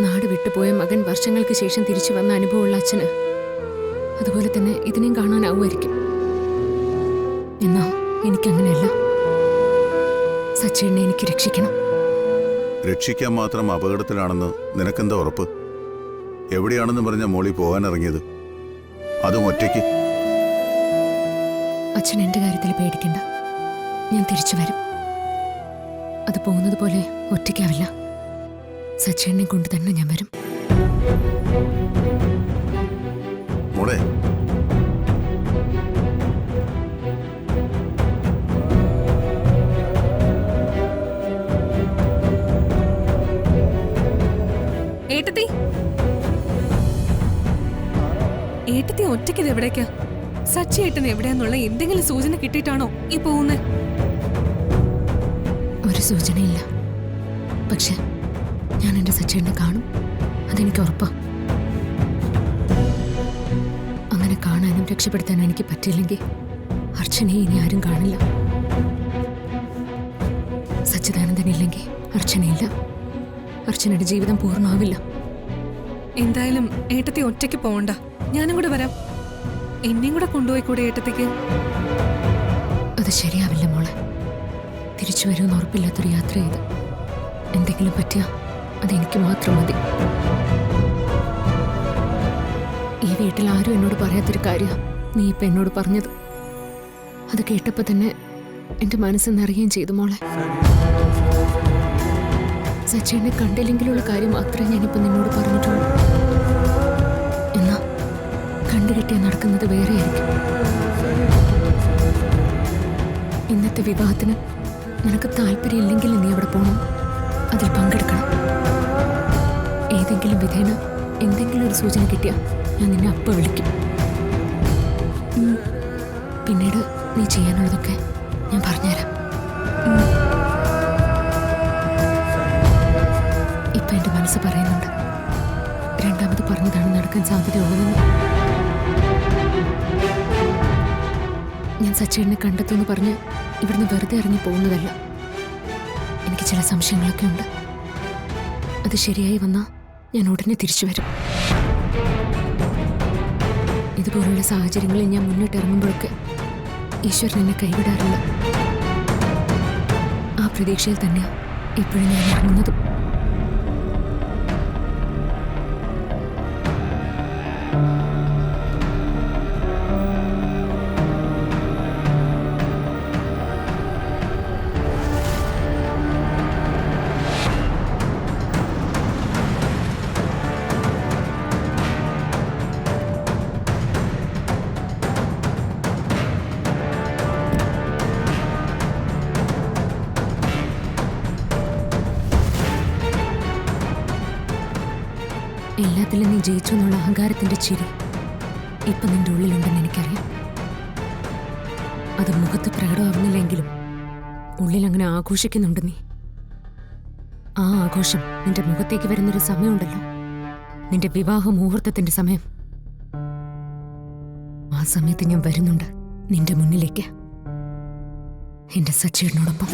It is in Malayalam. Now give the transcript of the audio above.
നാട് വിട്ടുപോയ മകൻ വർഷങ്ങൾക്ക് ശേഷം തിരിച്ചു വന്ന അനുഭവമുള്ള അച്ഛന് അതുപോലെ തന്നെ ഇതിനെയും കാണാനാവുമായിരിക്കും. എന്നാ എനിക്കങ്ങനെയല്ല. സച്ചേനെ എനിക്ക് രക്ഷിക്കണം. രക്ഷിക്കാൻ മാത്രം അപകടത്തിലാണെന്ന് നിനക്കെന്താ ഉറപ്പ്? എവിടെയാണെന്ന് പറഞ്ഞ മോളി പോകാനിറങ്ങിയത്, അതും ഒറ്റയ്ക്ക്? അച്ഛൻ എന്റെ കാര്യത്തിൽ പേടിക്കണ്ട. ഞാൻ തിരിച്ചു വരും. അത് പോകുന്നത് പോലെ ഒറ്റയ്ക്കാവില്ല. സച്ചേനെ കൊണ്ട് തന്നെ ഞാൻ വരും. മോളെ, ഏട്ടത്തി ഏട്ടത്തി ഒറ്റയ്ക്കത് എവിടേക്കാ? സച്ചി ഏട്ടൻ എവിടെയാന്നുള്ള എന്തെങ്കിലും സൂചന കിട്ടിയിട്ടാണോ ഈ പോകുന്നത്? ഒരു സൂചനയില്ല. പക്ഷെ ഞാൻ എന്റെ സച്ചേനെ കാണും. അതെനിക്ക് ഉറപ്പാ. അങ്ങനെ കാണാനും രക്ഷപ്പെടുത്താനും എനിക്ക് പറ്റില്ലെങ്കിൽ അർച്ചനയെ ഇനി ആരും കാണില്ല. സച്ചിദാനന്ദനില്ലെങ്കിൽ അർച്ചനയില്ല. അർച്ചനയുടെ ജീവിതം പൂർണ്ണമാവില്ല. എന്തായാലും ഏട്ടത്തി ഒറ്റയ്ക്ക് പോവണ്ട, ഞാനും കൂടെ വരാം. എന്നെയും കൂടെ കൊണ്ടുപോയിക്കൂടെ ഏട്ടത്തിക്ക്? അത് ശരിയാവില്ല മോളെ. തിരിച്ചു വരുമെന്ന് ഉറപ്പില്ലാത്തൊരു യാത്ര ചെയ്ത് എന്തെങ്കിലും പറ്റിയാ അതെനിക്ക് മാത്രം മതി. ഈ വീട്ടിൽ ആരും എന്നോട് പറയാത്തൊരു കാര്യമാണ് നീ ഇപ്പൊ എന്നോട് പറഞ്ഞത്. അത് കേട്ടപ്പോ തന്നെ എന്റെ മനസ്സ് നിറയുകയും ചെയ്തു മോളെ. സച്ചിനെ കണ്ടില്ലെങ്കിലുള്ള കാര്യം മാത്രമേ ഞാനിപ്പോ നിന്നോട് പറഞ്ഞിട്ടുള്ളൂ. എന്നാ കണ്ടുകിട്ടിയാൽ നടക്കുന്നത് വേറെയായിരിക്കും. ഇന്നത്തെ വിവാഹത്തിന് നിനക്ക് താല്പര്യമില്ലെങ്കിൽ നീ അവിടെ പോകണം. അതിൽ പങ്കെടുക്കണം. ഏതെങ്കിലും വിധേന എന്തെങ്കിലും ഒരു സൂചന കിട്ടിയാൽ ഞാൻ നിന്നെ അപ്പ വിളിക്കും. പിന്നീട് നീ ചെയ്യാനുള്ളതൊക്കെ ഞാൻ പറഞ്ഞുതരാം. ഇപ്പൊ എന്റെ മനസ്സ് പറയുന്നുണ്ട് രണ്ടാമത് പറഞ്ഞതാണ് നടക്കാൻ സാധ്യതയുള്ളതെന്ന്. ഞാൻ സച്ചേനെ കണ്ടെത്തുമെന്ന് പറഞ്ഞ് ഇവിടുന്ന് വെറുതെ ഇറങ്ങി പോകുന്നതല്ല. എനിക്ക് ചില സംശയങ്ങളൊക്കെ ഉണ്ട്. അത് ശരിയായി വന്നാൽ ഞാൻ ഉടനെ തിരിച്ചു വരും. ഇതുപോലുള്ള സാഹചര്യങ്ങളിൽ ഞാൻ മുന്നോട്ട് ഇറങ്ങുമ്പോഴൊക്കെ ഈശ്വരൻ എന്നെ കൈവിടാറില്ല. ആ പ്രതീക്ഷയിൽ തന്നെയാണ് ഇപ്പോഴും ഞാൻ ഇറങ്ങുന്നതും. എല്ലാത്തിലും നീ ജയിച്ചു എന്നുള്ള അഹങ്കാരത്തിന്റെ ചിരി ഇപ്പൊ നിന്റെ ഉള്ളിലുണ്ടെന്ന് എനിക്കറിയാം. അത് മുഖത്ത് പ്രകടമാവുന്നില്ലെങ്കിലും ഉള്ളിൽ അങ്ങനെ ആഘോഷിക്കുന്നുണ്ട് നീ. ആ ആഘോഷം നിന്റെ മുഖത്തേക്ക് വരുന്നൊരു സമയമുണ്ടല്ലോ, നിന്റെ വിവാഹ മുഹൂർത്തത്തിന്റെ സമയം. ആ സമയത്ത് ഞാൻ വരുന്നുണ്ട് നിന്റെ മുന്നിലേക്ക്, എന്റെ സച്ചിനോടൊപ്പം.